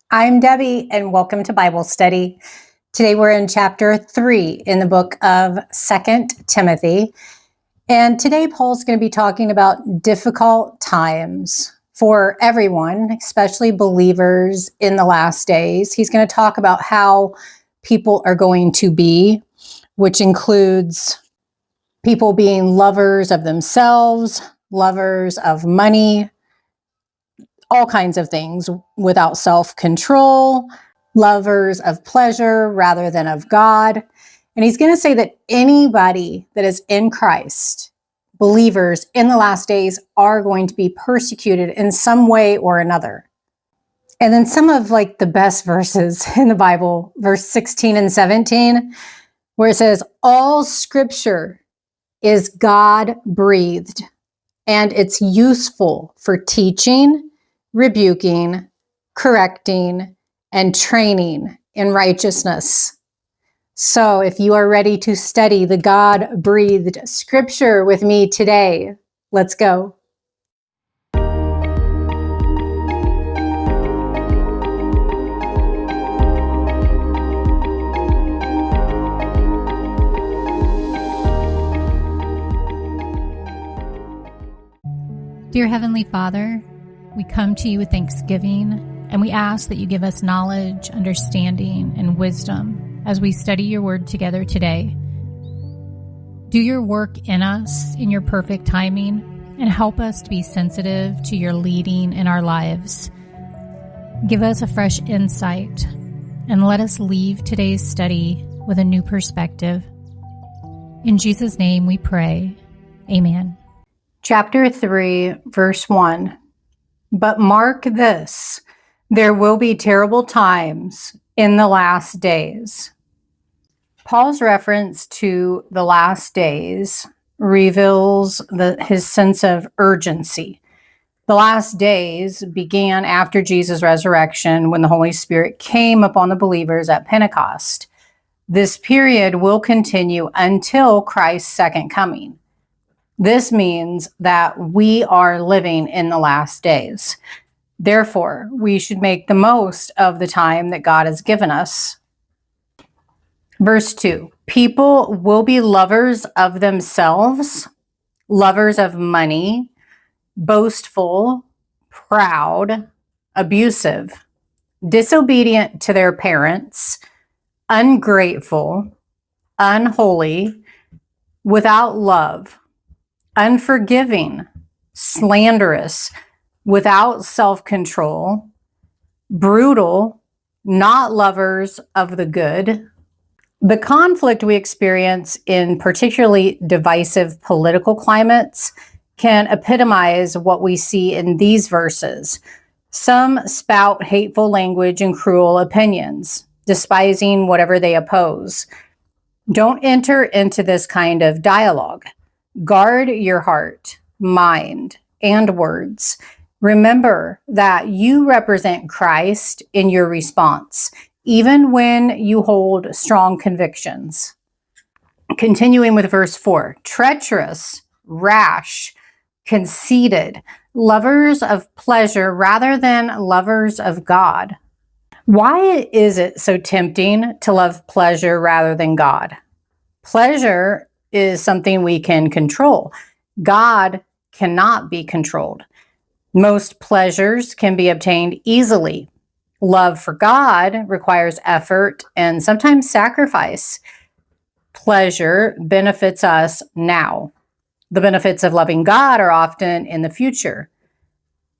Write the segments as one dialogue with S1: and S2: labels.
S1: I'm Debbie, and welcome to Bible Study. Today we're in chapter 3 in the book of 2 Timothy. And today Paul's going to be talking about difficult times for everyone, especially believers in the last days. He's going to talk about how people are going to be, which includes people being lovers of themselves, lovers of money, all kinds of things without self-control, lovers of pleasure rather than of God. And he's going to say that anybody that is in Christ, believers in the last days, are going to be persecuted in some way or another. And then some of the best verses in the Bible, verse 16 and 17, where it says, all scripture is God-breathed, and it's useful for teaching, rebuking, correcting, and training in righteousness. So if you are ready to study the God-breathed scripture with me today, let's go.
S2: Dear Heavenly Father, we come to you with thanksgiving, and we ask that you give us knowledge, understanding, and wisdom as we study your word together today. Do your work in us in your perfect timing, and help us to be sensitive to your leading in our lives. Give us a fresh insight, and let us leave today's study with a new perspective. In Jesus' name we pray. Amen.
S1: Chapter 3, verse 1. But mark this, there will be terrible times in the last days. Paul's reference to the last days reveals his sense of urgency. The last days began after Jesus' resurrection when the Holy Spirit came upon the believers at Pentecost. This period will continue until Christ's second coming. This means that we are living in the last days. Therefore, we should make the most of the time that God has given us. Verse 2, people will be lovers of themselves, lovers of money, boastful, proud, abusive, disobedient to their parents, ungrateful, unholy, without love, unforgiving, slanderous, without self-control, brutal, not lovers of the good. The conflict we experience in particularly divisive political climates can epitomize what we see in these verses. Some spout hateful language and cruel opinions, despising whatever they oppose. Don't enter into this kind of dialogue. Guard your heart, mind, and words. Remember that you represent Christ in your response, even when you hold strong convictions. Continuing with verse 4, treacherous, rash, conceited, lovers of pleasure rather than lovers of God. Why is it so tempting to love pleasure rather than God? Pleasure is something we can control. God cannot be controlled. Most pleasures can be obtained easily. Love for God requires effort and sometimes sacrifice. Pleasure benefits us now. The benefits of loving God are often in the future.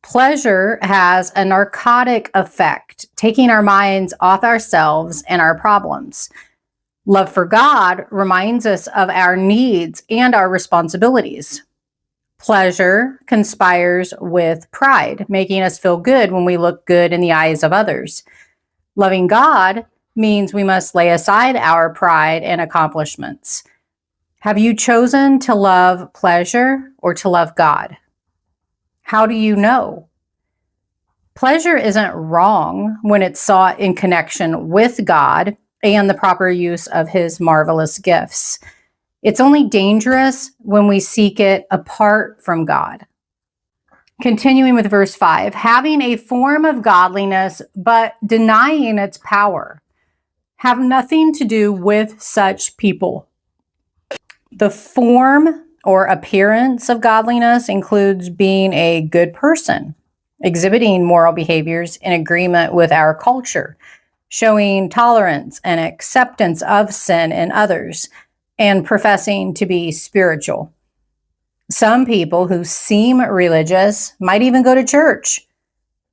S1: Pleasure has a narcotic effect, taking our minds off ourselves and our problems. Love for God reminds us of our needs and our responsibilities. Pleasure conspires with pride, making us feel good when we look good in the eyes of others. Loving God means we must lay aside our pride and accomplishments. Have you chosen to love pleasure or to love God? How do you know? Pleasure isn't wrong when it's sought in connection with God and the proper use of his marvelous gifts. It's only dangerous when we seek it apart from God. Continuing with verse 5, having a form of godliness, but denying its power. Have nothing to do with such people. The form or appearance of godliness includes being a good person, exhibiting moral behaviors in agreement with our culture, showing tolerance and acceptance of sin in others, and professing to be spiritual. Some people who seem religious might even go to church,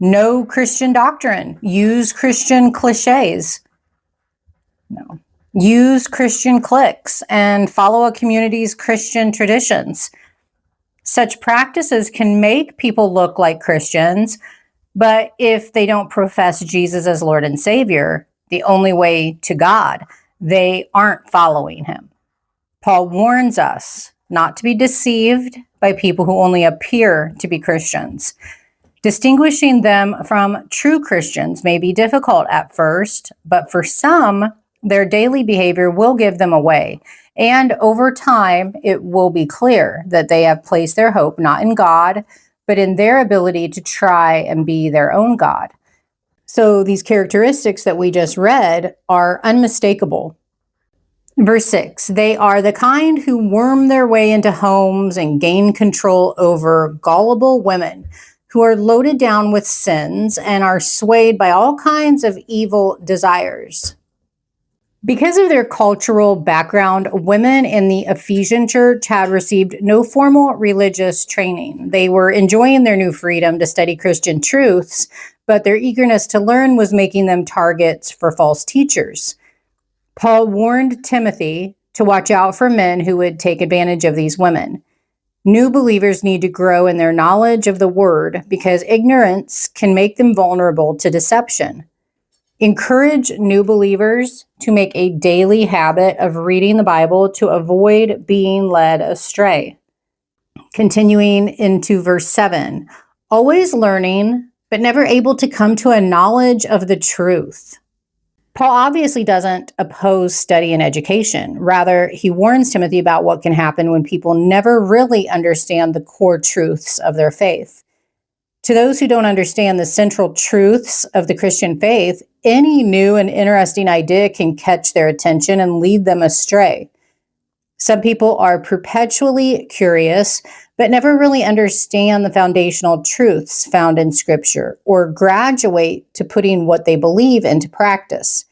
S1: know Christian doctrine, use Christian cliches, use Christian cliques, and follow a community's Christian traditions. Such practices can make people look like Christians, but if they don't profess Jesus as Lord and Savior, the only way to God, they aren't following him. Paul warns us not to be deceived by people who only appear to be Christians. Distinguishing them from true Christians may be difficult at first, but for some, their daily behavior will give them away. And over time, it will be clear that they have placed their hope not in God, but in their ability to try and be their own God. So these characteristics that we just read are unmistakable. Verse 6, they are the kind who worm their way into homes and gain control over gullible women who are loaded down with sins and are swayed by all kinds of evil desires. Because of their cultural background, women in the Ephesian church had received no formal religious training. They were enjoying their new freedom to study Christian truths, but their eagerness to learn was making them targets for false teachers. Paul warned Timothy to watch out for men who would take advantage of these women. New believers need to grow in their knowledge of the word because ignorance can make them vulnerable to deception. Encourage new believers to make a daily habit of reading the Bible to avoid being led astray. Continuing into verse 7, always learning, but never able to come to a knowledge of the truth. Paul obviously doesn't oppose study and education. Rather, he warns Timothy about what can happen when people never really understand the core truths of their faith. To those who don't understand the central truths of the Christian faith, any new and interesting idea can catch their attention and lead them astray. Some people are perpetually curious, but never really understand the foundational truths found in Scripture or graduate to putting what they believe into practice.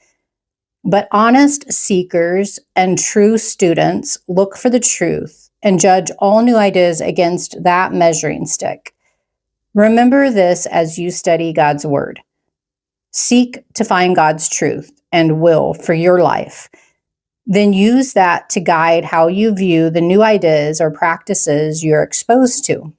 S1: But honest seekers and true students look for the truth and judge all new ideas against that measuring stick. Remember this as you study God's Word. Seek to find God's truth and will for your life. Then use that to guide how you view the new ideas or practices you're exposed to.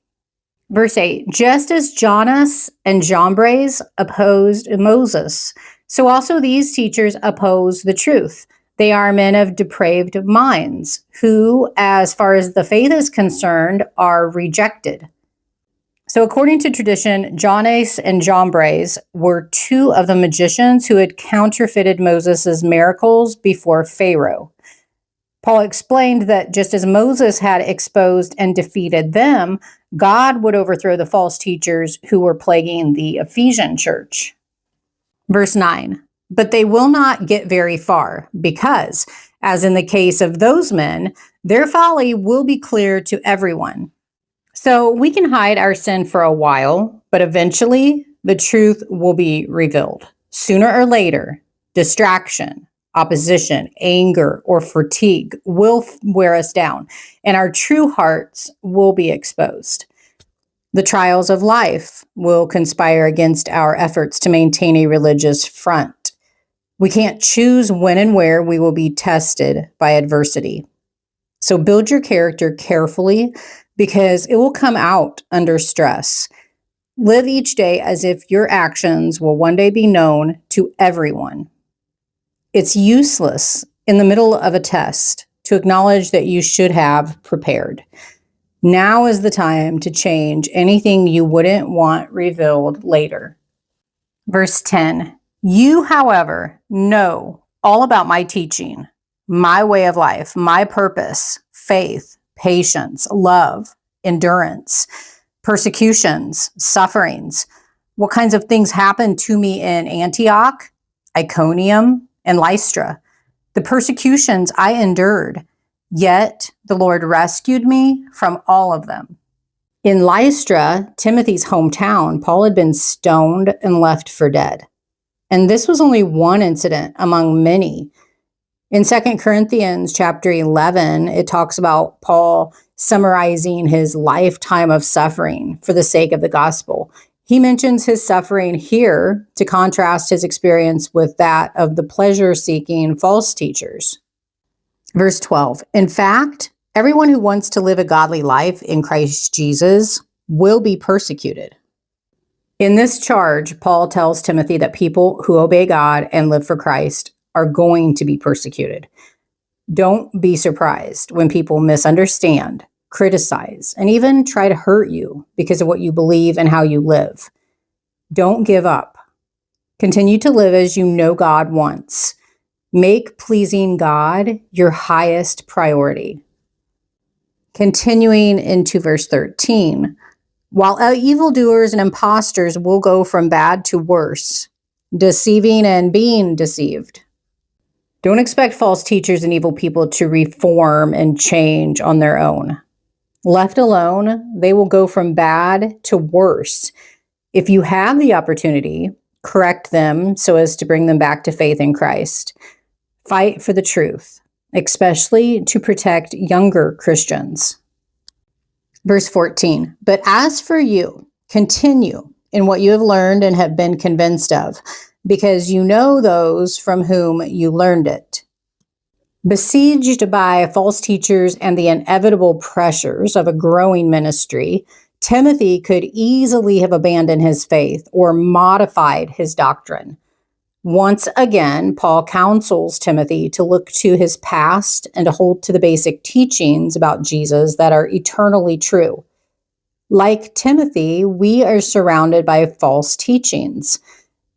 S1: Verse 8, just as Jannes and Jambres opposed Moses, so also these teachers oppose the truth. They are men of depraved minds who, as far as the faith is concerned, are rejected. So according to tradition, Jannes and Jambres were two of the magicians who had counterfeited Moses' miracles before Pharaoh. Paul explained that just as Moses had exposed and defeated them, God would overthrow the false teachers who were plaguing the Ephesian church. Verse 9, but they will not get very far because, as in the case of those men, their folly will be clear to everyone. So we can hide our sin for a while, but eventually the truth will be revealed. Sooner or later, distraction, opposition, anger, or fatigue will wear us down, and our true hearts will be exposed. The trials of life will conspire against our efforts to maintain a religious front. We can't choose when and where we will be tested by adversity. So build your character carefully because it will come out under stress. Live each day as if your actions will one day be known to everyone. It's useless in the middle of a test to acknowledge that you should have prepared. Now is the time to change anything you wouldn't want revealed later. Verse 10, you, however, know all about my teaching, my way of life, my purpose, faith, patience, love, endurance. persecutions, sufferings. What kinds of things happened to me in Antioch, Iconium, and Lystra? The persecutions I endured, yet the Lord rescued me from all of them. In Lystra, Timothy's hometown, Paul had been stoned and left for dead. And this was only one incident among many. In 2 Corinthians chapter 11, it talks about Paul summarizing his lifetime of suffering for the sake of the gospel. He mentions his suffering here to contrast his experience with that of the pleasure-seeking false teachers. Verse 12, in fact, everyone who wants to live a godly life in Christ Jesus will be persecuted. In this charge, Paul tells Timothy that people who obey God and live for Christ are going to be persecuted. Don't be surprised when people misunderstand, criticize, and even try to hurt you because of what you believe and how you live. Don't give up. Continue to live as you know God wants. Make pleasing God your highest priority. Continuing into verse 13, while evildoers and impostors will go from bad to worse, deceiving and being deceived. Don't expect false teachers and evil people to reform and change on their own. Left alone, they will go from bad to worse. If you have the opportunity, correct them so as to bring them back to faith in Christ. Fight for the truth, especially to protect younger Christians. Verse 14, but as for you, continue in what you have learned and have been convinced of, because you know those from whom you learned it. Besieged by false teachers and the inevitable pressures of a growing ministry, Timothy could easily have abandoned his faith or modified his doctrine. Once again, Paul counsels Timothy to look to his past and to hold to the basic teachings about Jesus that are eternally true. Like Timothy, we are surrounded by false teachings,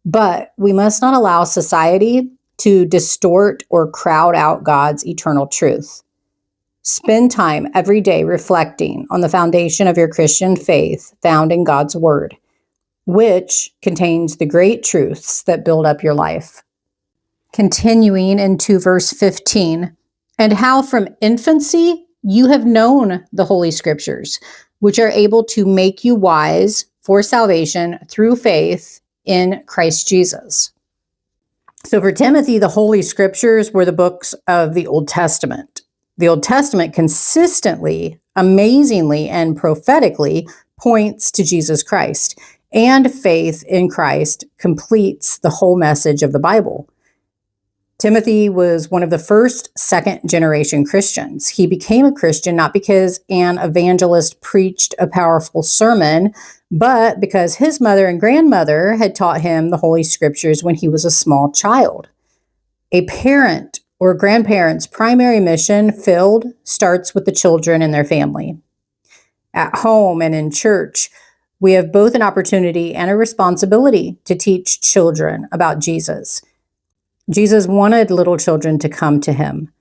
S1: but we must not allow society to distort or crowd out God's eternal truth. Spend time every day reflecting on the foundation of your Christian faith found in God's Word, which contains the great truths that build up your life. Continuing into verse 15, and how from infancy you have known the Holy Scriptures, which are able to make you wise for salvation through faith in Christ Jesus. So for Timothy, the Holy Scriptures were the books of the Old Testament. The Old Testament consistently, amazingly, and prophetically points to Jesus Christ. And faith in Christ completes the whole message of the Bible. Timothy was one of the first second-generation Christians. He became a Christian not because an evangelist preached a powerful sermon, but because his mother and grandmother had taught him the Holy Scriptures when he was a small child. A parent or grandparent's primary mission starts with the children and their family. At home and in church, we have both an opportunity and a responsibility to teach children about Jesus. Jesus wanted little children to come to him.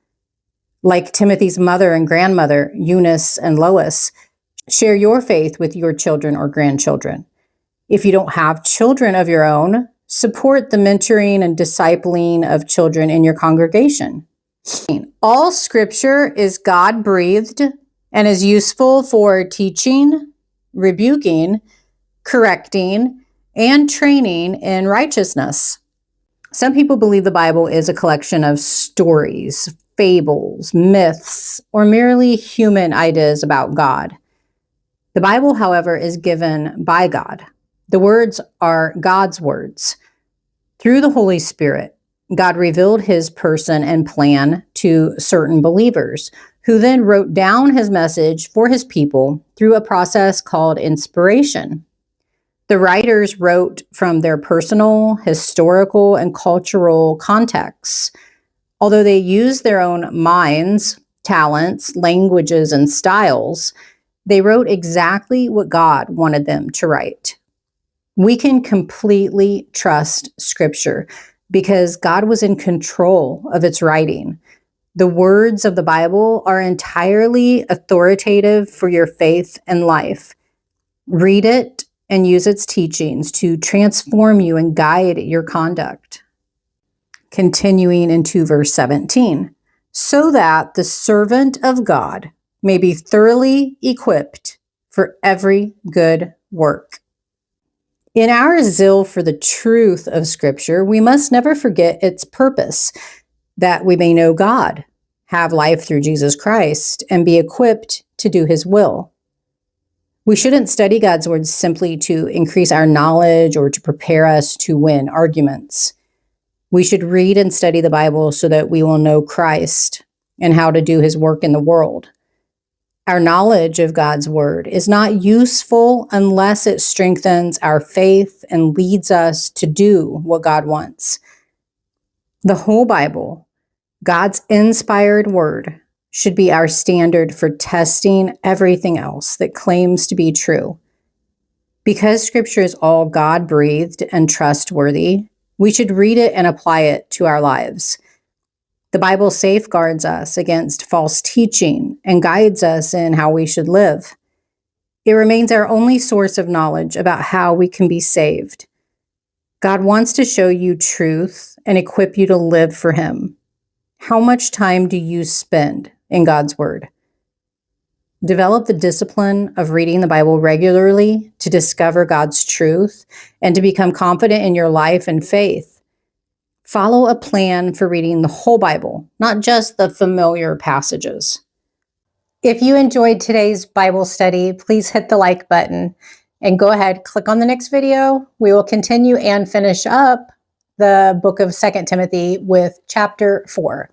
S1: Like Timothy's mother and grandmother, Eunice and Lois, share your faith with your children or grandchildren. If you don't have children of your own, support the mentoring and discipling of children in your congregation. All Scripture is God-breathed and is useful for teaching, rebuking, correcting, and training in righteousness. Some people believe the Bible is a collection of stories, fables, myths, or merely human ideas about God. The Bible, however, is given by God. The words are God's words. Through the Holy Spirit, God revealed his person and plan to certain believers, who then wrote down his message for his people through a process called inspiration. The writers wrote from their personal, historical, and cultural contexts. Although they used their own minds, talents, languages, and styles, they wrote exactly what God wanted them to write. We can completely trust Scripture because God was in control of its writing. The words of the Bible are entirely authoritative for your faith and life. Read it and use its teachings to transform you and guide your conduct. Continuing into verse 17, so that the servant of God may be thoroughly equipped for every good work. In our zeal for the truth of Scripture, we must never forget its purpose, that we may know God, have life through Jesus Christ, and be equipped to do His will. We shouldn't study God's Word simply to increase our knowledge or to prepare us to win arguments. We should read and study the Bible so that we will know Christ and how to do His work in the world. Our knowledge of God's Word is not useful unless it strengthens our faith and leads us to do what God wants. The whole Bible, God's inspired Word, should be our standard for testing everything else that claims to be true. Because Scripture is all God-breathed and trustworthy, we should read it and apply it to our lives. The Bible safeguards us against false teaching and guides us in how we should live. It remains our only source of knowledge about how we can be saved. God wants to show you truth and equip you to live for Him. How much time do you spend in God's Word? Develop the discipline of reading the Bible regularly to discover God's truth and to become confident in your life and faith. Follow a plan for reading the whole Bible, not just the familiar passages. If you enjoyed today's Bible study, please hit the like button and go ahead, click on the next video. We will continue and finish up the book of 2 Timothy with chapter 4.